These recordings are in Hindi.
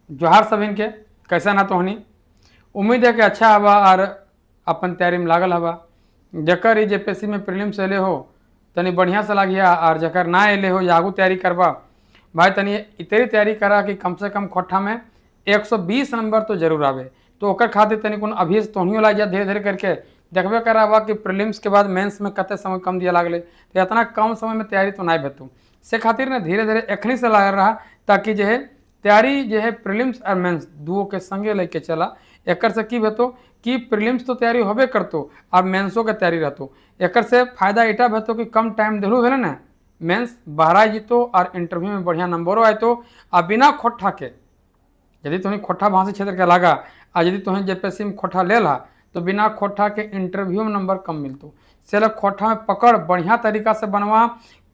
जोहार सभिन के कैसा ना तो होनी। उम्मीद है कि अच्छा हवा और अपन तैयारी में लागल हवा। जकर ई जेपीएससी में प्रीलिम्स अले हो तनी बढ़िया से लागिया, और जकर ना अले हो या आगू तैयारी करबा भाई तनी इतनी तैयारी करा कि कम से कम खोट्ठा में 120 नंबर तो जरूर आवे। तो ओकर खातिर तनी कुन अभी से तोहनियो लाग जा, धीरे धीरे करके देखबे कराबा कि प्रीलिम्स के बाद मेंस में कते समय कम दिया लागले, तो इतना कम समय में तैयारी तो नहीं भेतू। से खातिर ना धीरे धीरे एखनी से लग रहा, ताकि जो है तैयारी जो है प्रीलिम्स और मेंस दुओ के संगे लेके चला। एकर से की भेतो कि प्रीलिम्स तो तैयारी होबे करतो और मेंसों के तैयारी रहतो। एकर से फायदा इटा भेतो कि कम टाइम देलू भेले ना, मेंस बहरा जीतो और इंटरव्यू में बढ़िया नंबरों आए तो। आ बिना खोट्ठा के यदि तुम्हें खोट्ठा भाषा क्षेत्र के लगा और यदि तुम्हें जेपीएससी में खोट्ठा ले ला तो बिना खोट्ठा के इंटरव्यू में नंबर कम मिलतो। से खोट्ठा में पकड़ बढ़िया तरीका से बनवा,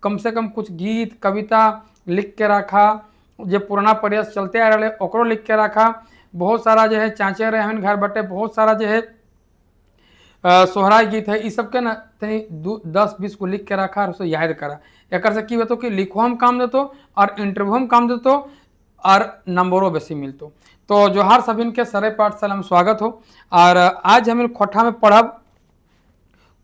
कम से कम कुछ गीत कविता लिख के रखा, जो पुराना प्रयास चलते आ रहे ओकरो लिख के रखा। बहुत सारा जो है चाचे रहे हमें घर बटे, बहुत सारा जो है सोहराय गीत है, इस सब के ना तनी 10-20 को लिख के रखा और उसे याद करा। एक से की होतो कि लिखो में काम देतो और इंटरव्यू में काम देतो और नंबरों बेसी मिलतो। तो जोहार सभिन के सरे पाठशाला में स्वागत हो। और आज हम खोट्ठा में पढ़ब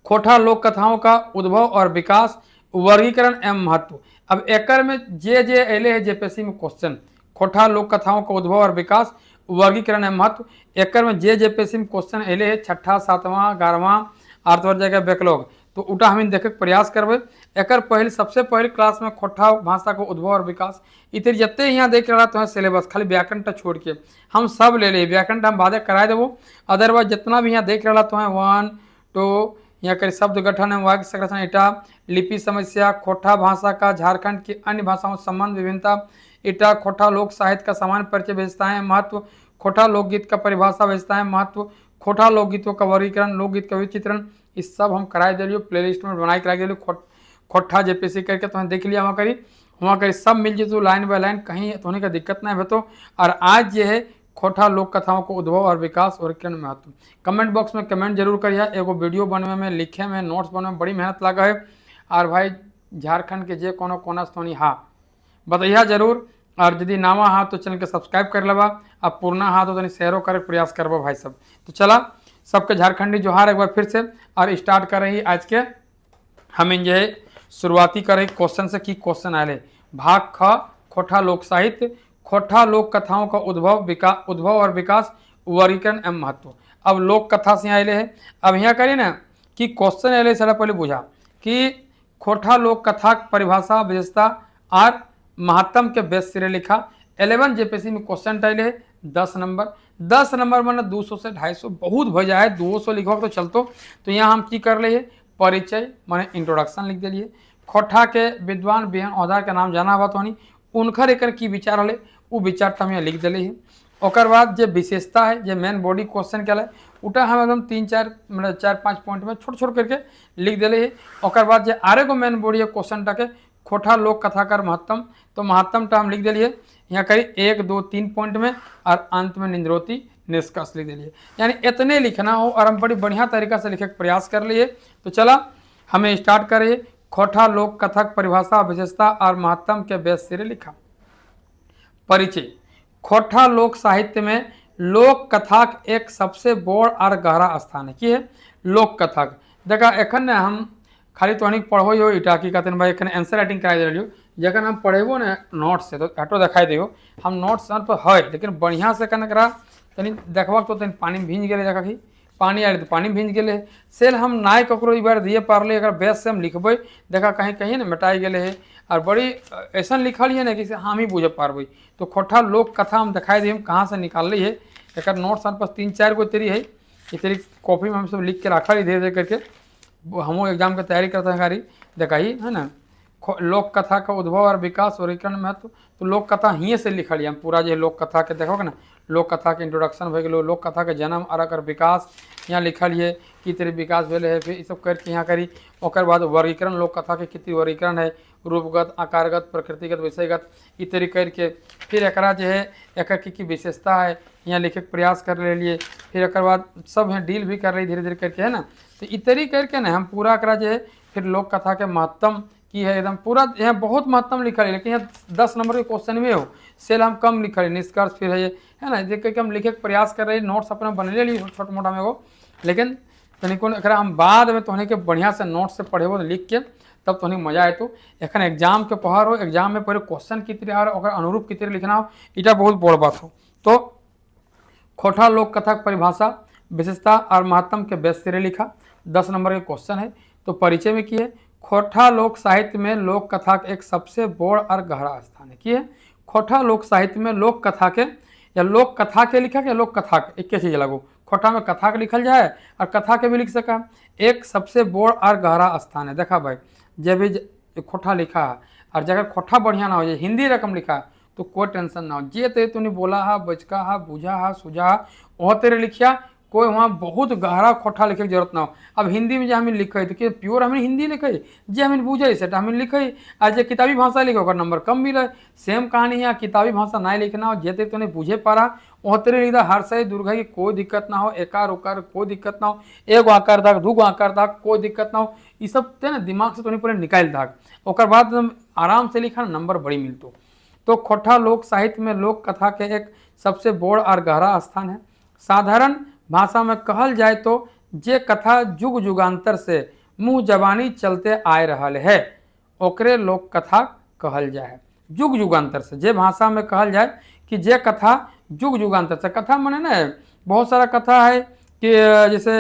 खोट्ठा लोक कथाओं का उद्भव और विकास, वर्गीकरण एवं महत्व। अब एकर में जे अले है जेपीएससी में क्वेश्चन, खोट्ठा लोक कथाओं का उद्भव और विकास, वर्गीकरण एवं महत्व। एकर में जे जेपीएससी में क्वेश्चन अले है 6ठा 7वां 11वां आर्तवर जगह बैकलॉग, तो उटा हम देखे के प्रयास करबे। एकर पहले सबसे पहले क्लास में खोट्ठा भाषा को उद्भव और विकास इतर जत्ते यहाँ देख रहा तो सिलेबस खाली व्याकरण टा छोड़ के हम सब ले ले, व्याकरण हम बाधे कराए देवो। अदरवाइज जितना भी यहाँ देख रहा तो 1 2 यहाँ करी शब्द गठन एवं वाक्य संरचना इटा, लिपि समस्या, खोट्ठा भाषा का झारखंड की अन्य भाषाओं से संबंध विभिन्नता इटा, खोट्ठा लोक साहित्य का सामान्य परिचय विशेषताएं महत्व, खोट्ठा लोकगीत का परिभाषा विशेषताएं महत्व, खोट्ठा लोकगीतों का वर्गीकरण, लोकगीत का विचित्रण, इस सब हम कराए दे प्ले लिस्ट में बनाई कराई दे। खोट्ठा जेपीएससी करके तो देख लिया वहाँ करी सब मिल जेतो लाइन बाय लाइन, कहीं होने का दिक्कत नहीं भेतो। और आज ये है खोट्ठा लोक कथाओं को उद्भव और विकास और महत्व। कमेंट बॉक्स में कमेंट जरूर करिए। एगो वीडियो बनवे में, लिखे में, नोट्स बनवे में बड़ी मेहनत लगा है। और भाई झारखंड के जे कोनो कोना से हाँ बताइया जरूर। और यदि नावा हाँ तो चैनल के सब्सक्राइब कर लेवा, अब पुराना हाँ तो शेयरों करे प्रयास करबो भाई सब। तो चला सबके झारखंडी जोहार एक बार फिर से। और स्टार्ट कर रही आज के हम जो है शुरुआती कर रही क्वेश्चन से कि क्वेश्चन आए भाग ख खोट्ठा लोक साहित्य, खोट्ठा लोक कथाओं का उद्भव और विकास, वर्गीकरण एवं महत्व। अब लोक कथा से आए है। अब यहाँ करिए ना कि क्वेश्चन आए सारा पहले बुझा कि खोट्ठा लोक कथा परिभाषा विशेषता और महत्तम के बेस सिरे लिखा। 11 जेपीएससी में क्वेश्चन टाइले है 10 नंबर। 10 नंबर मतलब 200 से 250 बहुत भय जाए, 200 लिखो तो चलतो। तो यहाँ हम की कर लिए परिचय माने इंट्रोडक्शन लिख दिए। खोट्ठा के विद्वान बिहान औजार के नाम जाना हुआ तो नहीं उनकर एक की विचार हले वो विचार हम यहाँ लिख दिले है। ओकर बाद जो विशेषता है जो मेन बॉडी क्वेश्चन के उटा हम एकदम 3-4 मतलब 4-5 पॉइंट में छोट छोट करके लिख दिले है। ओकर बाद जो आरे गो मेन बॉडी है क्वेश्चन टाके खोट्ठा लोक कथाकार महत्तम, तो महत्तम टा हम लिख दिए यहाँ करी 1 2 3 पॉइंट में, और अंत में निंद्रोती निष्कर्ष लिख दिए। यानी इतने लिखना हो और हम बड़ी बढ़िया तरीका से लिखे प्रयास कर लिए। तो चला हमें स्टार्ट करिए। खोट्ठा लोक कथक परिभाषा विशेषता और महत्तम के बेस सिरे लिखा। परिचय। खोट्ठा लोक साहित्य में लोक कथाक एक सबसे बोड़ और गहरा स्थान है कि है लोक कथक। देखा एखन ने हम खाली तो पढ़ो हो इटा की कहते भाई एखन आंसर राइटिंग करा दिलियो, जखन हम पढ़ेबो ना नोट्स से तो हटो दिखाई दियो हम नोट्स पर है, लेकिन बढ़िया से कन करा तनी देखबा तो तनी पानी में भींज गए जगह की पानी आए तो पानी में भींज गए सेल हम नाय ककरो एक बार दिए पारले। अगर बेस से हम लिखबे देखा कहीं कहीं ना मिटाई गए है और बड़ी ऐसा लिखल है ना कि हम ही बुझे पारबे। तो खोट्ठा लोक कथा हम दिखाई दी हम कहाँ से निकाल ली है। एक नोट्स हम पास 3-4 गो तेरी है, ये तेरी कॉपी में हम सब लिख के रखा ही धीरे धीरे करके हम एग्जाम की तैयारी करते हैं गाड़ी दिखाई है ना। लोक कथा का उद्भव और विकास वर्गीकरण महत्व, तो लोक कथा ही से लिखल हम पूरा जो लोक कथा के देखोगे ना लोक कथा के इंट्रोडक्शन हो गए, लोक कथा के जन्म और विकास यहाँ लिखल है कि तेरे विकास भेले है। फिर सब करके यहाँ करी ओकर बाद वर्गीकरण लोक कथा के कितनी वर्गीकरण है, रूपगत आकारगत प्रकृतिगत विषयगत ई तरी करके फिर एक जो है एक की विशेषता है यहाँ लिखे प्रयास कर ले लिए। फिर एक बाद सब यहाँ डील भी कर रही धीरे धीरे करके है ना। तो ई तरी करके ना हम पूरा करा जो है फिर लोक कथा के महत्तम की है एकदम पूरा, यहाँ बहुत महत्तम लिखल है, लेकिन यहाँ 10 नंबर के क्वेश्चन में हो सेल हम कम लिखल है, निष्कर्ष फिर है ये है ना, देख के हम लिखे के प्रयास कर रहे हैं, नोट्स अपना बनले ली छोटा मोटा में हो, लेकिन तनिको एकरा हम बाद में तोहने के बढ़िया से नोट से पढ़े हो लिख के तब तोहने मजा आए। तो एखन एग्जाम के पढ़ हो, एग्जाम में पहले क्वेश्चन की तरह और अनुरूप की तरह लिखना हो, इटा बहुत बड़ बात हो। तो खोटा लोक कथा की परिभाषा, विशेषता और महत्तम के बेस सिरे लिखा, 10 नंबर के क्वेश्चन है। तो परिचय में की है, खोटा लोक साहित्य में लोक कथा के एक सबसे बड़ और गहरा स्थान है। की है खोटा लोक साहित्य में लोक कथा के, या लोक कथा के लिखा के लोक कथा के, एक चीज लगो, खोटा में कथा के लिखल जाए और कथा के भी लिख सका, एक सबसे बड़ और गहरा स्थान है। देखा भाई, जब भी खोटा लिखा है और जगह खोटा बढ़िया ना हो जाए, हिंदी रकम लिखा है तो कोई टेंशन ना हो, जे ते तूने बोला हा, बचका हा, बुझा हा, सुझा हा, वह तेरे लिखिया, कोई वहाँ बहुत गहरा खोटा लिखे की जरूरत ना हो। अब हिंदी में जो हमें लिखे तो प्योर हमें हिंदी लिखे, जे हमें बुझे से हमें लिखे, आ जे किताबी भाषा लिखे और नंबर कम मिले। सेम कहानी है, किताबी भाषा ना लिखना हो, जे तेरे तूने बुझे पारा वह तेरे लिखा, हर सही दुर्गा की कोई दिक्कत ना हो, एकार उकार कोई दिक्कत ना हो, एक आकार दाग दू आकार दाग कोई दिक्कत ना हो, ये सब ते ना दिमाग से तो नहीं पूरे निकाल दाग, और बाद आराम से लिखा नंबर बड़ी मिलतो। तो खोटा लोक साहित्य में लोक कथा के एक सबसे बड़ और गहरा स्थान है। साधारण भाषा में कहल जाए तो जे कथा युग युगांतर से मुँह जबानी चलते आए रहल है, ओकरे लोक कथा कहल जाए। युग युगांतर से, जे भाषा में कहल जाए कि जे कथा युग युगांतर से, कथा माने ना बहुत सारा कथा है कि जैसे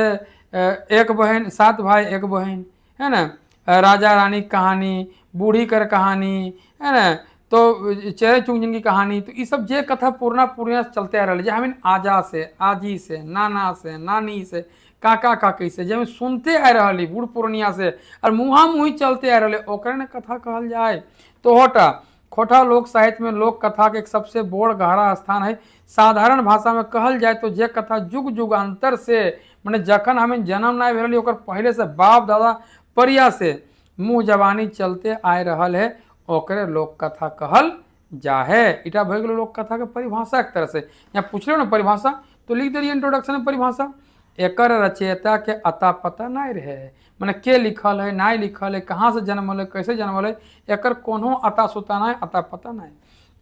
एक बहन 7 भाई 1 बहन, है ना, राजा रानी की कहानी, बूढ़ी कर कहानी, है ना, तो चेहरे चुंगजन की कहानी, तो ये सब जे कथा पूर्णिया चलते आ रहा है, हमें आजा से, आजी से, नाना से, नानी से, काका काकी से, जब सुनते आ रहा बूढ़ पूर्णिया से और मुँहा मुँही चलते आ रहे, ओकरे ने कथा कहल जाए। तो होटा खोटा लोक साहित्य में लोक कथा के एक सबसे बड़ गहरा स्थान है। साधारण भाषा में कहल जाए तो जे कथा युग युगांतर से, मैंने जखन हमें जन्म ना भेल ओकर पहले से बाप दादा परिया से मुँह जबानी चलते आए रहल है, ओकरे लोक कथा कहल जाहे। इटा भय गेलो लोक कथा के परिभाषा एक तरह से, यहाँ पूछ रहे हो ना परिभाषा, तो लिख दिए इंट्रोडक्शन में परिभाषा। एकर रचयिता के अता पता नहीं रहे, मैंने के लिखल है, ना लिखल है, कहाँ से जन्म है, कैसे जन्म है, एकर कोनो अता सुता नहीं, अता पता नहीं।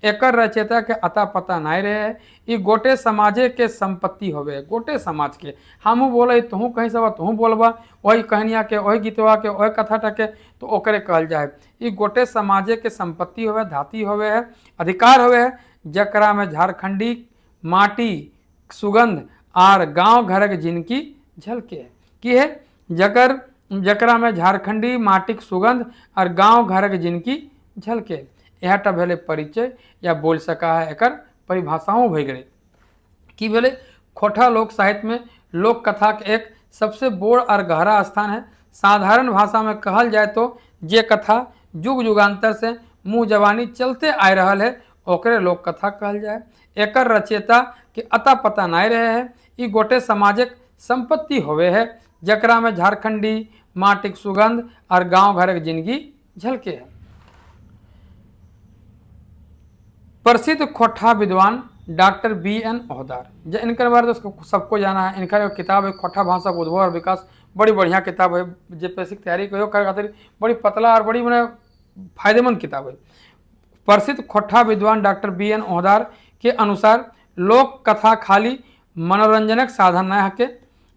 एकर रचयिता के अता पता नहीं रहे, ये गोटे समाजे के संपत्ति होवे, गोटे समाज के, हमू बोले तुहू कहीं सब तुहू बोलबा, वही कहनिया के, वही गीतवा के, वही कथा के, तो ओकरे कहल जाए। ये गोटे समाजे के संपत्ति होवे, धाती होवे है, अधिकार होवे है, जकरा में झारखंडी माटी सुगंध और गांव घर के जिनकी झलके की है, जकरा में झारखंडी माटिक सुगंध और गांव घर के जिनकी झलके। यहटा भेले परिचय या बोल सका है एकर परिभाषाओं भय गए कि भेले खोटा लोक साहित्य में लोक कथा के एक सबसे बड़ और गहरा स्थान है। साधारण भाषा में कहल जाए तो जे कथा युग युगांतर से मुँह जबानी चलते आ रहा है, ओकरे लोक कथा कहल जाए। एकर रचयिता के अता पता नहीं रहे है, ई गोटे समाजिक संपत्ति होवे है, जकरा में झारखंडी माटिक सुगंध और गांव घर की जिंदगी झलके है। प्रसिद्ध खोटा विद्वान डॉक्टर BN ओहदार, इनके बारे में सबको जाना है। इनका एक किताब है खोटा भाषा का उद्भव और विकास, बड़ी बढ़िया किताब है, जो बेसिक तैयारी करो कर खातिर बड़ी पतला और बड़ी मैंने फायदेमंद किताब है। प्रसिद्ध खोटा विद्वान डॉक्टर BN ओहदार के अनुसार लोक कथा खाली मनोरंजनक साधन न हके,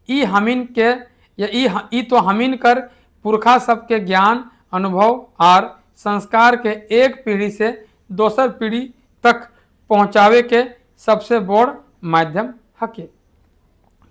ई हमीन के या ई तो हमीन कर पुरखा सबके ज्ञान अनुभव और संस्कार के एक पीढ़ी से दोसर पीढ़ी तक पहुँचावे के सबसे बड़ माध्यम हके।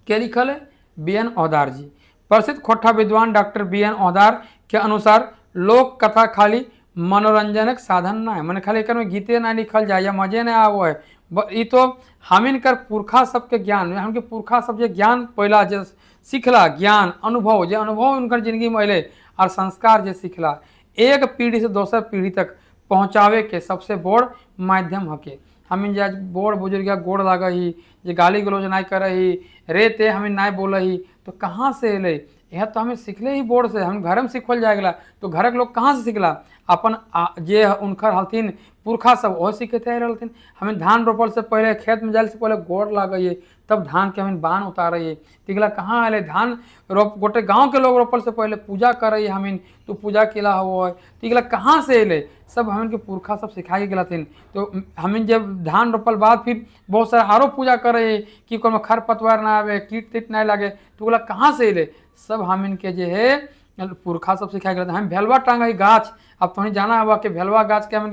के लिखल है BN ओहदार जी। प्रसिद्ध खोटा विद्वान डॉक्टर BN ओहदार के अनुसार लोक कथा खाली मनोरंजनक साधन ना है, मैंने खाली एक में गीते ना लिखल जाए या मजे ना आवो है, ये तो हमिन कर पुरखा सबके ज्ञान, हमके पुरखा सब जो ज्ञान पहला जो सीखला, ज्ञान अनुभव जो अनुभव उनकर जिंदगी में अले और संस्कार जो सीखला, एक पीढ़ी से दोसर पीढ़ी तक पहुँचावे के सबसे बड़ माध्यम हके। हमिन जे बड़ बुजुर्ग गोड़ लाग ही, जे गाली गलौज नहीं कर ही, रे ते हमें नहीं बोल ही, तो कहाँ से अले, यह तो हमें सीखले ही बोर्ड से, हम घर में सीखल जाएगा, तो घर के लोग कहाँ से सीखला, अपन जे उनकर हलथिन पुरखा सब वही सीखते रहथिन। हमें धान रोपल से पहले खेत में जाए से पहले गोड़ लागइए, तब धान के हमें बान उतारिए। तिगला कहाँ आए धान रोप गोटे गांव के लोग रोपल से पहले पूजा करे हमीन, तो पूजा केला हो तिगला कहाँ से अले, सब हमें के पुरखा सब सिखाई गेलथिन। तो हमें जब धान रोपल बाद फिर बहुत सारा आरो पूजा करे कि कोनो खर पतवार ना आवे, कीट तीट ना लगे, तो बोला कहाँ से अले, सब हमिन के जे है पुरखा सब सिखाया गया। हम भेलवा टांगे गाछ, अब तुम्हें जाना हुआ कि भेलवा गाछ के हमें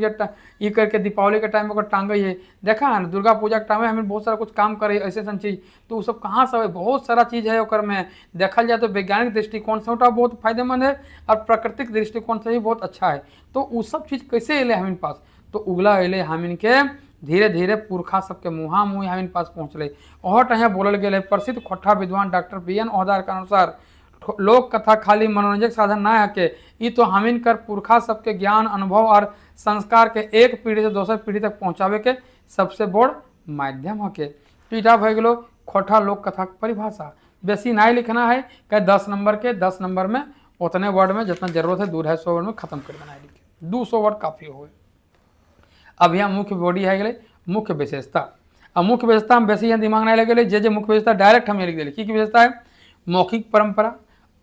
ये करके दीपावली के टाइम में टांगे है, देखा है ना दुर्गा पूजा के टाइम में हमें बहुत सारा कुछ काम करे ऐसे चीज, तो वो सब कहाँ से बहुत सारा चीज़ है ओकर में। देखल जाए तो वैज्ञानिक दृष्टिकोण से उठा बहुत फायदेमंद है और प्राकृतिक दृष्टिकोण से भी बहुत अच्छा है। तो वो सब चीज़ कैसे अले हमीन पास, तो उगला अले हमीन के धीरे धीरे पुरखा सबके मुँहा मुँह हमीन पास पहुँचले। और टहे बोलल गए प्रसिद्ध खोट्ठा विद्वान डॉक्टर BN ओहदार के अनुसार लोक कथा खाली मनोरंजक साधन ना है के, ये तो हमीन कर पुरखा सबके ज्ञान अनुभव और संस्कार के एक पीढ़ी से दूसर पीढ़ी तक पहुँचावे के सबसे बड़ माध्यम है के। तो इटा भय गलो खोट्ठा लोक कथा के परिभाषा। बेसी नहीं लिखना है क्या 10 नंबर के 10 नंबर में उतने वर्ड में जितना जरूरत है 200-250 वर्ड में खत्म कर देना है, लिखे 200 वर्ड काफ़ी हो। अब यहाँ मुख्य बॉडी है गए मुख्य विशेषता। अब मुख्य विशेषता हम बेसी यहाँ दिमाग नहीं लगे, जे मुख्य विशेषता डायरेक्ट हम लिख दिले। की विशेषता है, मौखिक परंपरा,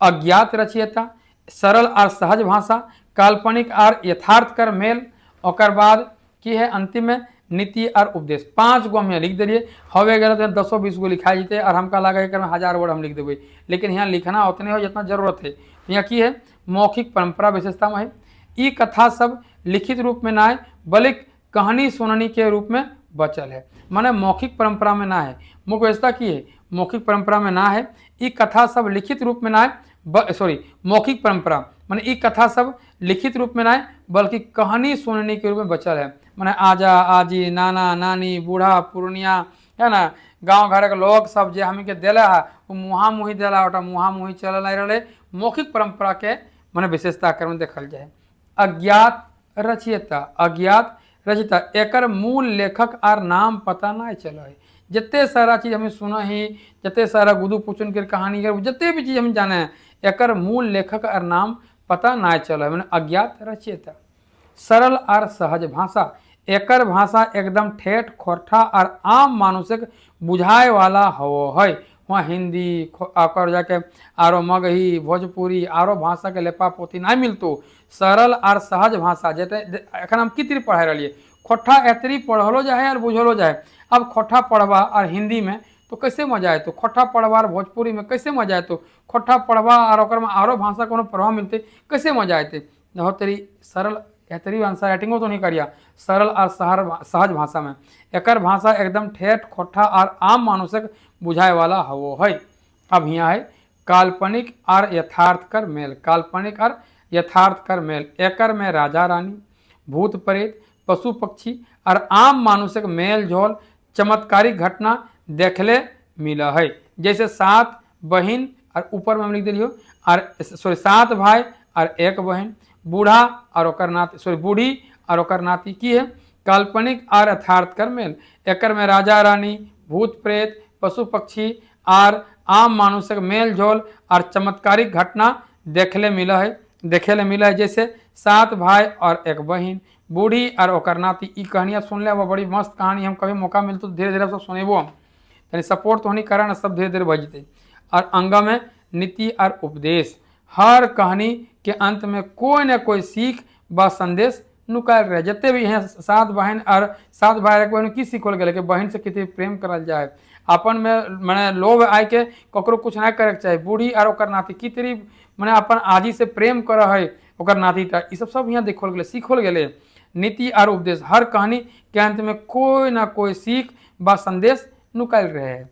अज्ञात रचयिता, सरल और सहज भाषा, काल्पनिक और यथार्थ कर मेल, और बाद की है अंतिम में नीति और उपदेश। 5 गो हम यहाँ लिख दिए। हवे गए तो 10-20 गो लिखा जीते और हमका लगा कि 1000 वर्ड हम लिख देवे, लेकिन यहाँ लिखना उतने हो जितना जरूरत है। यहाँ की है मौखिक परंपरा विशेषता में है, ये कथा सब लिखित रूप में ना है बल्कि कहानी सुननी के रूप में बचल है, माने मौखिक परंपरा में ना है। मुख्य विशेषता की है, मौखिक परंपरा में ना है, ये कथा सब लिखित रूप में ना है मौखिक परंपरा माने ये कथा सब लिखित रूप में ना है बल्कि कहानी सुनने के रूप में बचल है। माने आजा आजी नाना नानी बूढ़ा पूर्णिया है ना, गाँव घर के लोग सब जे हमी के दिला है वो मुँहा मुँही दिला, ओटा मुँहा मुँही चल नहीं रहे। मौखिक परंपरा के माने विशेषता कर में देखल जाए। अज्ञात रचयिता, अज्ञात रचयिता एकर मूल लेखक आर नाम पता नहीं चल है। जिते सारा चीज़ हमें सुना ही, जिते सारा गुदू पुचन के कहानी कर जिते भी चीज़ हम जाने हैं, एकर मूल लेखक और नाम पता ना चल है। मैंने अज्ञात रचयिता। सरल और सहज भाषा, एकर भाषा एकदम ठेठ खोरठा और आम मानुषिक बुझाए वाला हो है। वहाँ हिंदी आकर जाके आरो मगही भोजपुरी आरो भाषा के लेपा पोती नहीं मिलतो। सरल और सहज भाषा जेते एखन हम कितनी पढ़ा रही, खोट्ठा एतरी पढ़लो जाए और बुझलो जाए। अब खोट्ठा पढ़वा और हिंदी में तो कैसे मजा आए, तो खोट्ठा पढ़वा और भोजपुरी में कैसे मजा आए, तो खोट्ठा पढ़वा और ओकर में आरो भाषा को प्रभाव मिलते कैसे मजा आते। हो तेरी सरल एतरी आंसर राइटिंगो तो नहीं करिया, सरल और सहज भाषा में एकर भाषा एकदम ठेठ खोट्ठा और आम मानुषिक बुझाए वाला हो है। अब यहाँ है काल्पनिक और यथार्थ कर मेल, काल्पनिक और यथार्थ कर मेल, एकर में राजा रानी भूत प्रेत पशु पक्षी और आम मानुषिक मेल झोल चमत्कारिक घटना देखले मिला है। जैसे 7 बहन और ऊपर में हम लिख दिलियो और 7 भाई और 1 बहन, बूढ़ा और ओकर नाती बूढ़ी और ओकर नाती की है। काल्पनिक और यथार्थ कर मेल, एकर में राजा रानी भूत प्रेत पशु पक्षी और आम मानुषिक मेल झोल और चमत्कारिक घटना देखले मिला है। जैसे 7 भाई और 1 बहन, बूढ़ी और ओकर नाती। ई कहानियाँ सुन ले, वो बड़ी मस्त कहानी, हम कभी मौका मिलतो धीरे धीरे सब सुनेबो हम, यानी सपोर्ट तो नहीं करा ना, सब धीरे धीरे बजते। और अंगा में नीति और उपदेश, हर कहानी के अंत में कोई न कोई सीख व संदेश नुकाल रहे। जितने भी हैं 7 बहन और 7 भाई 1 बहन की सीखल गए कि बहन से कितनी प्रेम करल जाए, अपन में मैंने लोभ आए के ककरो कुछ नहीं करे चाहे। बूढ़ी और ओकर नाती कितनी मैंने अपन आजी से प्रेम कर है ओकर नाती टा, ये सब यहाँ देखल गए सीखल गए। नीति और उपदेश, हर कहानी के अंत में कोई ना कोई सीख व संदेश नुकाल रहे हैं।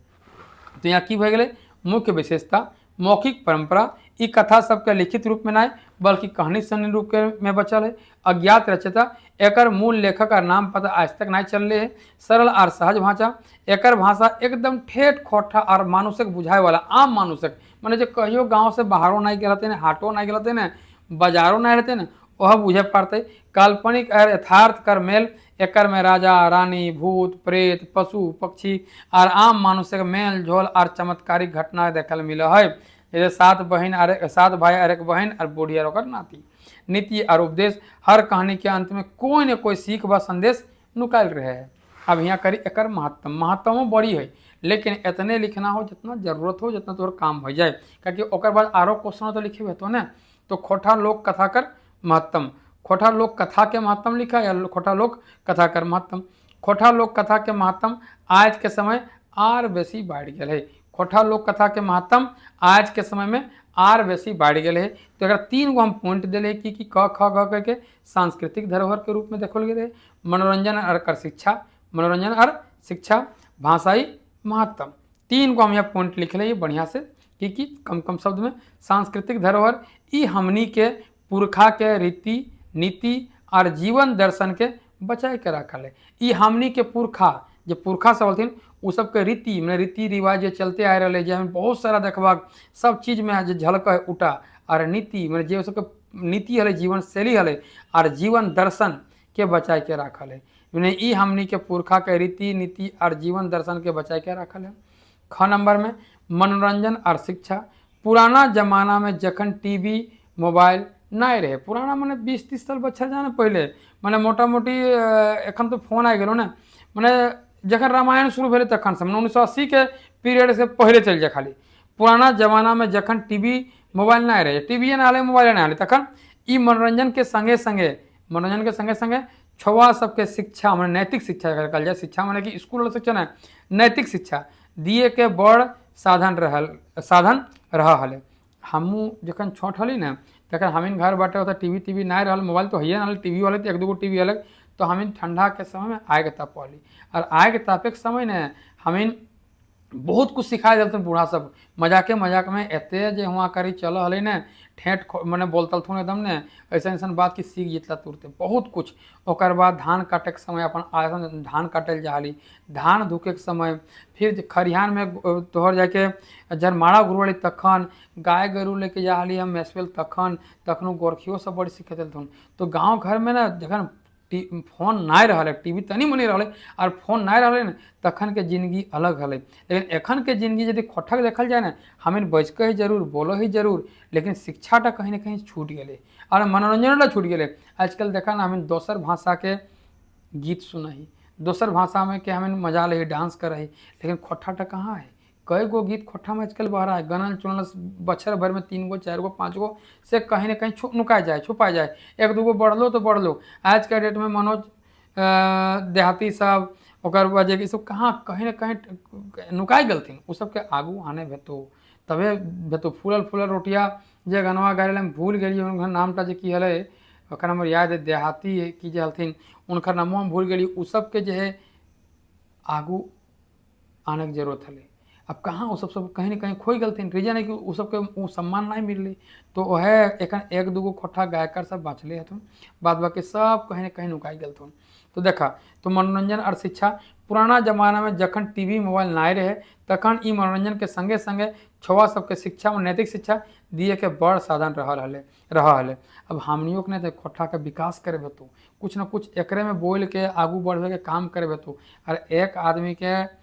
तो यहाँ की भए मुख्य विशेषता मौखिक परंपरा, ई कथा सबके लिखित रूप में ना बल्कि कहानी सुनने रूप के में बचल है। अज्ञात रचयिता, एकर मूल लेखक और नाम पता आज तक नहीं चल रहे है। सरल और सहज भाषा, एकर भाषा एकदम ठेठ खोट्ठा और मानुषिक बुझाए वाला आम मानुषिक, मैंने जो कहियो गाँव से बाहरों नहीं गलते न, हाटो नहीं गलते न, बाजारों नहीं रहते न, वह बुझे पाते। काल्पनिक और यथार्थ कर मेल, एकर में राजा रानी भूत प्रेत पशु पक्षी और आम मानुषिक मेल झोल और चमत्कारिक घटना देखल मिला है। जैसे 7 भाई और 1 बहन और बूढ़ी और ओकर नाती। नीति और उपदेश हर कहानी के अंत में कोई न कोई सीख व संदेश नुकाल रहे हैं। अब यहाँ करी एक महत्व बड़ी है, लेकिन इतने लिखना हो जितना जरूरत हो, जितना तोहर काम हो जाए, क्योंकि ओकर बाद आरो क्वेश्चन तो लिखे हुए तो ना। तो खोटा लोक कथा कर महत्तम, खोटा लोक कथा के महत्तम लिखा या खोटा लोक कथा कर महत्तम। खोटा लोक कथा के महत्तम आज के समय आर बेसी बढ़ गया है। खोटा लोक कथा के महत्तम आज के समय में आर बेसी बढ़ गया है। तो अगर 3 गो हम पॉइंट दिले कि क ख ग करके सांस्कृतिक धरोहर के रूप में देखल गए, मनोरंजन और शिक्षा, मनोरंजन और शिक्षा, भाषाई महत्तम, 3 गो हम यहाँ पॉइंट लिख ले बढ़िया से कि कम कम शब्द में। सांस्कृतिक धरोहर ई हमनी के पुरखा के रीति नीति और जीवन दर्शन के बचाए के रखल है। ई हमनी के पुरखा, जो पुरखा सब हथिन उ सबके रीति मैंने रीति रिवाज जे चलते आ रहे हैं, बहुत सारा देखबाक सब चीज में जो झलक है उठा, और नीति मैंने जो सबके नीति हले, जीवन शैली हले और जीवन दर्शन के बचाए के रखल है। मैंने ई हमनी के पुरखा के रीति नीति और जीवन दर्शन के बचाए के रखल है। ख नंबर में मनोरंजन और शिक्षा। पुराना जमाना में जखन टीवी मोबाइल नहीं रहे, पुराना मैंने 20-30 साल बच्चा जाने पहले मैंने मोटा मोटी एखन तो फोन आ गए ना, मैंने जखन रामायण शुरू भेले तखन से 1980 के पीरियड से पहले चल जाए। खाली पुराना जमाना में जखन टीवी मोबाइल नहीं रहे, टीवी ना मोबाइल ना तखन ई मनोरंजन के संगे संगे छुआ सबके शिक्षा मैंने नैतिक शिक्षा कहल जाए। शिक्षा मैंने कि स्कूल शिक्षा ना, नैतिक शिक्षा दिए के बड़ साधन रहा हले। हमू जखन छोट हली ना तखन हमीन घर बाटे होता टीवी ना रहा, मोबाइल तो है ना, टीवी वाले तो 1-2 टीवी अलग। तो हमीन ठंडा के समय में आग ताप वाली, और आग तापे के समय ने हमीन बहुत कुछ सिखा देते बूढ़ा सब मजाक में एते जे हुआ करी चल हले ने ठेठ मैंने बोलतल थून एकदम ने ऐसा बात की सीख जितला तुरते बहुत कुछ। ओकर बाद धान काटे के समय अपन आसन धान काटल जाली, धान धुके के समय फिर खरिहान में तोहर जाके जरमाड़ा घुरवली तखन गाय गरू लेके जाली हम मैसवेल तखनों गोरखियों सब बड़ी सीखे देलथुन। तो गाँव घर में ना जखन फोन नहीं रहा, टीवी तनी मनी रहा और फोन नहीं रहा ना, तखन के जिंदगी अलग हले। लेकिन एखन के जिंदगी यदि खोटक देखल जाए ना, हमें बच के ही जरूर बोलो ही जरूर, लेकिन शिक्षाटा कहीं ना कहीं छूट गए और मनोरंजन छूट गए। आजकल देखा ना हमें दोसर भाषा के गीत सुनही, दोसर भाषा में के हमें मजा ले डांस कर रही, लेकिन खोठाटा कहाँ है? कई गो गीत खोठा में आजकल बह रहा है, गनल चुनल बच्छर भर में 3 गो 4 गो 5 गो से कहीं ना कहीं नुका जाए छुपा जाए, 1-2 गो बढ़ लो तो बढ़ लो। आज के डेट में मनोज देहाती सब ओकर वजह की सब कहाँ कहीं ना कहीं नुकाई गलथिन, उ सबके आगू आने भेतो तबे भेतो। फूलल रोटिया जे गनवा गाड़े भूल गई, उनका नामटा जे की हले ओकर नंबर याद है, देहाती की जे हलथिन उनका नामो हम भूल गई। उ सबके जो है आगू आने की जरूरत हले। अब कहाँ वो सब कहीं ना कहीं खोई गलथिन, रीजन है कि वो सबके वो सम्मान नहीं मिलले। तो वह एक 1-2 गो खोठा गायकर सब बचले हथुन, बाद बाकी सब कहीं ना कहीं नुकाई गलथुन। तो देखा तो मनोरंजन और शिक्षा, पुराना जमाना में जखन टीवी मोबाइल नहीं रहे तखन ई मनोरंजन के संगे संगे छुआ सबके शिक्षा और नैतिक शिक्षा दिए के बड़ साधन रहा हले। अब हमनियों के नहीं खोठा के विकास करे तो कुछ ना कुछ एकरे में बोल के आगू बढ़े के काम करे तो। और एक आदमी के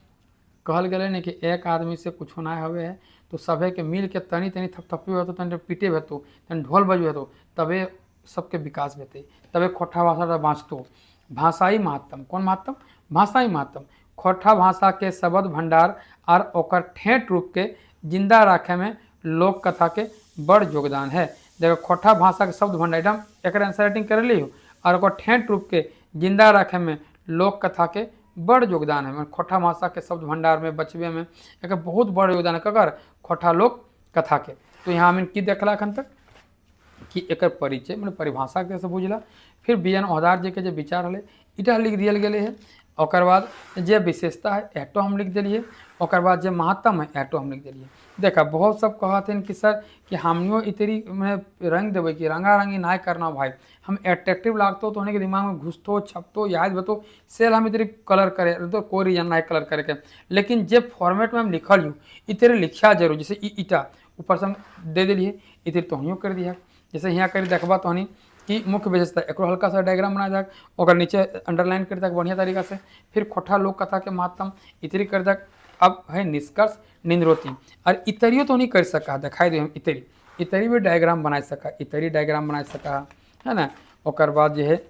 कहल गए नहीं कि एक आदमी से कुछ ना हवे है, तो सभे के मिल के तनी थपथपी हो, तनी पीटे भेतो, तनी ढोल बजबे तबे सबके विकास भेते, तबे खोठा भाषा बाँचतो। भाषाई महत्तम, कौन महत्तम? भाषाई महत्तम। खोठा भाषा के शब्द भंडार और ओकर ठेठ रूप के जिंदा रखे में लोक कथा के बड़ योगदान है। देखो खोठा भाषा के शब्द भंडार एक आंसर राइटिंग कर ली हो, और ओकर ठेठ रूप के जिंदा रखे में लोक कथा के बड़ योगदान है। खोठा भाषा के शब्द भंडार में बचवे में एक बहुत बड़ योगदान है ककर खोठा लोक कथा के। तो यहाँ हमें की देखला अखन तक कि एक परिचय मैंने परिभाषा के से बुझला, फिर बी.एन. ओहदार जी के जो विचार हले इटा लिख दियल गए है, ओकर बाद जे विशेषता है एटो हम लिख दिलिए, ओकर बाद जे महत्तम है एटो हम लिख दिलिए। देखा बहुत सब कहते कि सर कि हमनियो इतनी मैंने रंग देवे कि रंगारंगी ना करना भाई, हम एट्रैक्टिव लागतो तो उन्हें के दिमाग में घुसतो छपतो याद बतो सेल हम इतनी कलर करे तो कोई रीजन ना कलर करे के। लेकिन जे फॉर्मेट में हम लिखल हूँ इतने लिखा जरूर, जैसे ईटा ऊपर से हम दे दिलिए इतनी तोहनियो कर दिया, जैसे यहाँ कर देखबा तोहनी कि मुख्य विशेषता एक हल्का सा डायग्राम बना जाए, और नीचे अंडरलाइन कर दे बढ़िया तरीका से। फिर खोठा लोक कथा के महत्तम इतरी कर दे। अब है निष्कर्ष निंद्रोती, और इतरियो तो नहीं कर सका दिखाई दे हम इतरी भी डायग्राम बना सका, इतरी डायग्राम बना सका, है ना। ओकर बाद जो है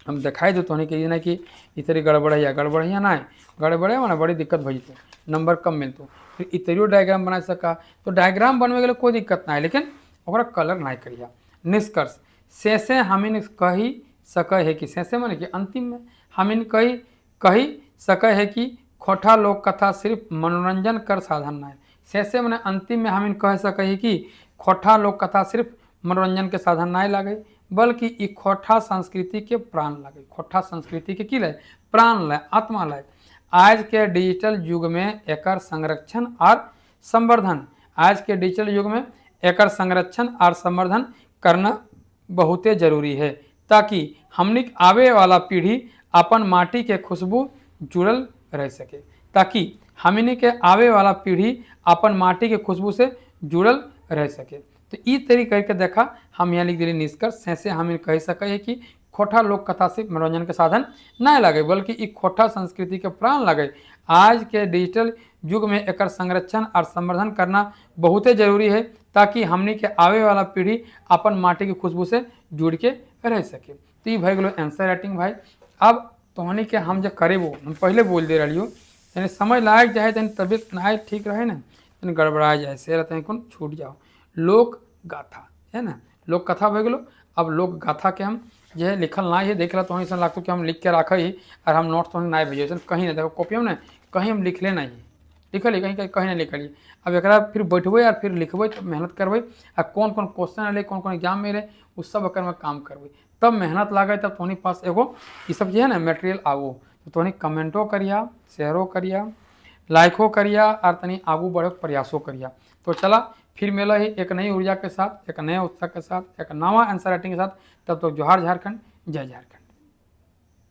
हम दिखाई देते होने कि कि इतरी गड़बड़ैया ना है, गड़बड़े ना बड़ी दिक्कत भई तो नंबर कम मिलते। फिर इतरियो डायग्राम बना सका, तो डायग्राम बनवे के लिए कोई दिक्कत ना है, लेकिन ओकरा कलर ना करिया। निष्कर्ष से हमिन कही सके है कि से माने कि अंतिम में हमिन कही सके है कि खोटा लोक कथा सिर्फ मनोरंजन कर साधन ना है। से मैंने अंतिम में हमिन कह सके है कि खोटा लोक कथा सिर्फ मनोरंजन के साधन ना लगे, बल्कि ई खोटा संस्कृति के प्राण लगे। खोटा संस्कृति के की लय प्राण लय आत्मा लय। आज के डिजिटल युग में एकर संरक्षण और संवर्धन और संवर्धन करना बहुते जरूरी है, ताकि हमनी आवे वाला पीढ़ी अपन माटी के खुशबू जुड़ल रह सके, ताकि हमनी के आवे वाला पीढ़ी अपन माटी के खुशबू से जुड़ल रह सके। तो ई तरी करके देखा हम यहाँ लिख दिली निष्कर्ष से हम कह सके है कि खोटा लोक कथा से मनोरंजन के साधन न लगे, बल्कि ई खोटा संस्कृति के प्राण लगे। आज के डिजिटल युग में एकर संरक्षण और संवर्धन करना बहुते जरूरी है, ताकि हमनी के आवे वाला पीढ़ी अपन माटी की खुशबू से जुड़ के रह सके। तो ये भाई गलो आंसर राइटिंग भाई। अब तोहनी के हम जो करे वो हम पहले बोल दे रही हो, यानी समय लायक जाए तनी तबियत ना ठीक रहे ना, तनी गड़बड़ा जाए से रहते हैं कौन छूट जाओ। लोक गाथा है ना, लोक कथा भे गलो। अब लोक गाथा के हम जो है लिखल ना है, देख ला तो ऐसा लगता कि हम लिख के रखे ही और हम नोट तो ना भेजे कहीं ना, देखो कॉपी में ना कहीं हम लिखले नहीं लिखल कहीं ना लिखल। अब एक फिर बैठबे और फिर लिखबे तो मेहनत करबे और कौन कौन क्वेश्चन अले कौन कौन एग्जाम में रहे उस सब अकर में काम करबे, तब मेहनत लागे, तब तोहनी पास एगो ये सब जो है ना मटेरियल आवो। तो तोहनी कमेंटो करिया, शेयरो करिया, लाइको करिया और तनी आगू बढ़े प्रयासों करिया। तो चला फिर मिला ही एक नई ऊर्जा के साथ, एक नए उत्साह के साथ, एक नवा आंसर राइटिंग के साथ। तब तो जोहार झारखंड, जय झारखंड।